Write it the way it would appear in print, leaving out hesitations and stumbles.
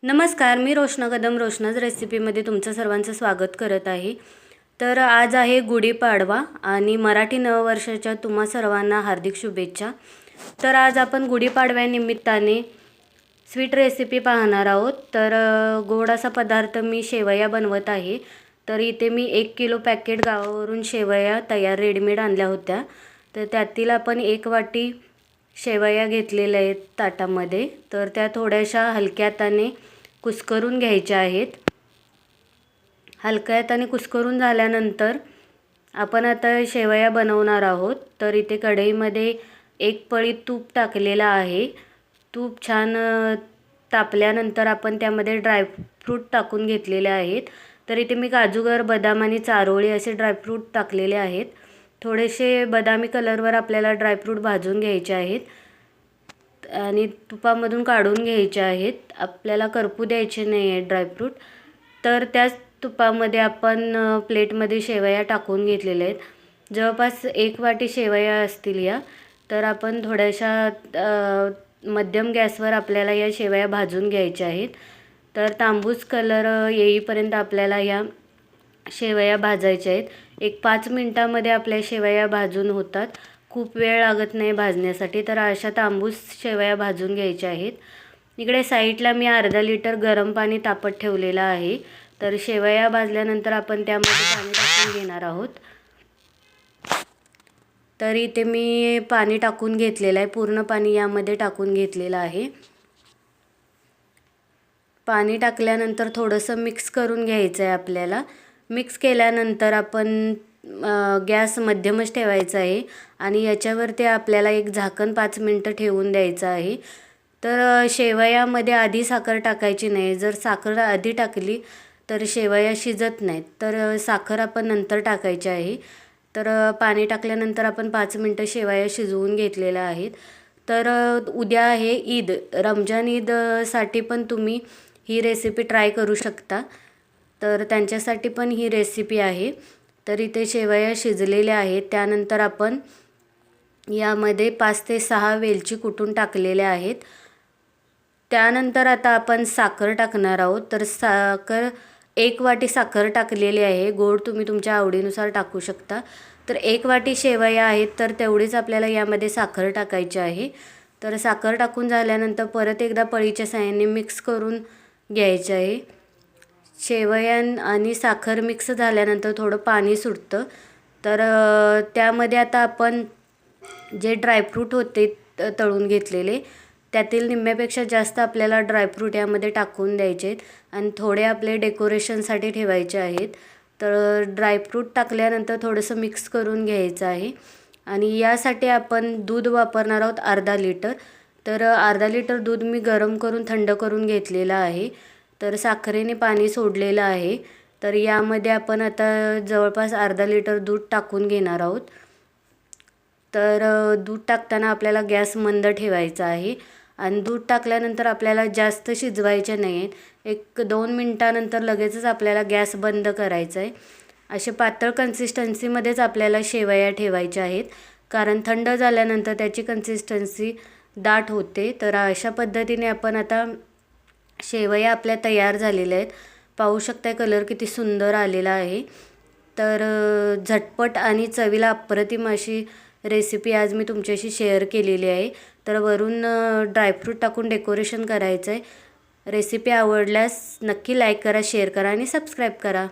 नमस्कार, मी रोशना कदम रोशनाज रेसिपीमध्ये तुमचं सर्वांचं स्वागत करत आहे। तर आज आहे गुढीपाडवा आणि मराठी नववर्षाच्या तुम्हा सर्वांना हार्दिक शुभेच्छा। तर आज आपण गुढीपाडव्यानिमित्ताने स्वीट रेसिपी पाहणार आहोत। तर गोड असा पदार्थ मी शेवया बनवत आहे। तर इथे मी 1 किलो पॅकेट गावावरून शेवया तयार रेडीमेड आणल्या होत्या। तर त्यातील आपण 1 वाटी शेवया घेतलेल्या आहेत ताटामध्ये। तर त्या थोड्याशा हलक्या हाताने कुस्करून घ्यायच्या आहेत। हलक्या हाताने कुस्करून झाल्यानंतर आपण आता शेवया बनवणार आहोत। तर इथे कढईमध्ये 1 पळी तूप टाकलेला आहे। तूप छान तापल्यानंतर आपण त्यामध्ये ड्रायफ्रूट टाकून घेतलेले आहेत। तर इथे मी काजूगर, बदाम आणि चारोळी असे ड्रायफ्रूट टाकलेले आहेत। थोडेसे बदामी कलरवर आपल्याला ड्रायफ्रूट भाजून घ्यायचे आहेत आणि तुपामधून काढून घ्यायचे आहेत। आपल्याला करपू द्यायचे नाही आहे ड्रायफ्रूट। तर त्याच तुपामध्ये आपण प्लेटमध्ये शेवया टाकून घेतलेल्या आहेत। जवळपास 1 वाटी शेवया असतील या। तर आपण थोड्याशा मध्यम गॅसवर आपल्याला या शेवया भाजून घ्यायच्या आहेत। तर तांबूस कलर येईपर्यंत आपल्याला या शेवया भाजायच्या आहेत। एक 5 मिनिटांमध्ये आपल्या शेवया भाजून होतात। खूप वेळ लागत नाही भाजण्यासाठी। तर अशा तांबूस शेवया भाजून घ्यायच्या आहेत। इकडे साईडला मी अर्धा लिटर गरम पाणी तापत ठेवलेलं आहे। तर शेवया भाजल्यानंतर आपण त्यामध्ये पाणी टाकून घेणार आहोत। तर इथे मी पाणी टाकून घेतलेलं आहे। पूर्ण पाणी यामध्ये टाकून घेतलेलं आहे। पाणी टाकल्यानंतर थोडंसं मिक्स करून घ्यायचं आहे आपल्याला। मिक्स केल्यानंतर आपण गॅस मध्यमच ठेवायचा आहे आणि याच्यावरती आपल्याला एक झाकण 5 मिनिटं ठेवून द्यायचं आहे। तर शेवयामध्ये आधी साखर टाकायची नाही। जर साखर आधी टाकली तर शेवया शिजत नाहीत। तर साखर आपण नंतर टाकायची आहे। तर पाणी टाकल्यानंतर आपण 5 मिनिटं शेवया शिजवून घेतलेल्या आहेत। तर उद्या आहे ईद, रमजान ईदसाठी पण तुम्ही ही रेसिपी ट्राय करू शकता। तर त्यांच्यासाठी पण ही रेसिपी आहे। तर इथे शेवया शिजलेल्या आहेत। त्यानंतर आपण यामध्ये 5 ते 6 वेलची कुटून टाकलेल्या आहेत। त्यानंतर आता आपण साखर टाकणार आहोत। तर साखर 1 वाटी साखर टाकलेली आहे। गोड तुम्ही तुमच्या आवडीनुसार टाकू शकता। तर 1 वाटी शेवया आहेत तर तेवढीच आपल्याला यामध्ये साखर टाकायची आहे। तर साखर टाकून झाल्यानंतर परत एकदा पळीच्या साहाय्याने मिक्स करून घ्यायचे आहे। शेवया आणि साखर मिक्स झाल्यानंतर थोडं पाणी सुटतं। तर त्यामध्ये आता आपण जे ड्रायफ्रूट होते तळून घेतलेले त्यातील निम्म्यापेक्षा जास्त आपल्याला ड्रायफ्रूट यामध्ये टाकून द्यायचे आहेत आणि थोडे आपले डेकोरेशनसाठी ठेवायचे आहेत। तर ड्रायफ्रूट टाकल्यानंतर थोडंसं मिक्स करून घ्यायचं आहे आणि यासाठी आपण दूध वापरणार आहोत अर्धा लिटर। तर अर्धा लिटर दूध मी गरम करून थंड करून घेतलेलं आहे। तर साखरेने पाणी सोडलेलं आहे। तर यामध्ये आपण आता जवळपास अर्धा लिटर दूध टाकून घेणार आहोत। तर दूध टाकताना आपल्याला गॅस मंद ठेवायचा आहे आणि दूध टाकल्यानंतर आपल्याला जास्त शिजवायचे नाही आहेत। 1-2 मिनिटानंतर लगेचच आपल्याला गॅस बंद करायचा आहे। असे पातळ कन्सिस्टन्सीमध्येच आपल्याला शेवया ठेवायच्या आहेत, कारण थंड झाल्यानंतर त्याची कन्सिस्टन्सी दाट होते। तर अशा पद्धतीने आपण आता शेवया आपल्या तयार झालेल्या आहेत। पाहू शकता कलर किती सुंदर आलेला आहे। तर झटपट आणि चवीला अप्रतिम अशी रेसिपी आज मी तुमच्याशी शेअर केलेली आहे। तर वरून ड्रायफ्रूट टाकून डेकोरेशन करायचं आहे। रेसिपी आवडल्यास नक्की लाईक करा, शेअर करा आणि सबस्क्राईब करा।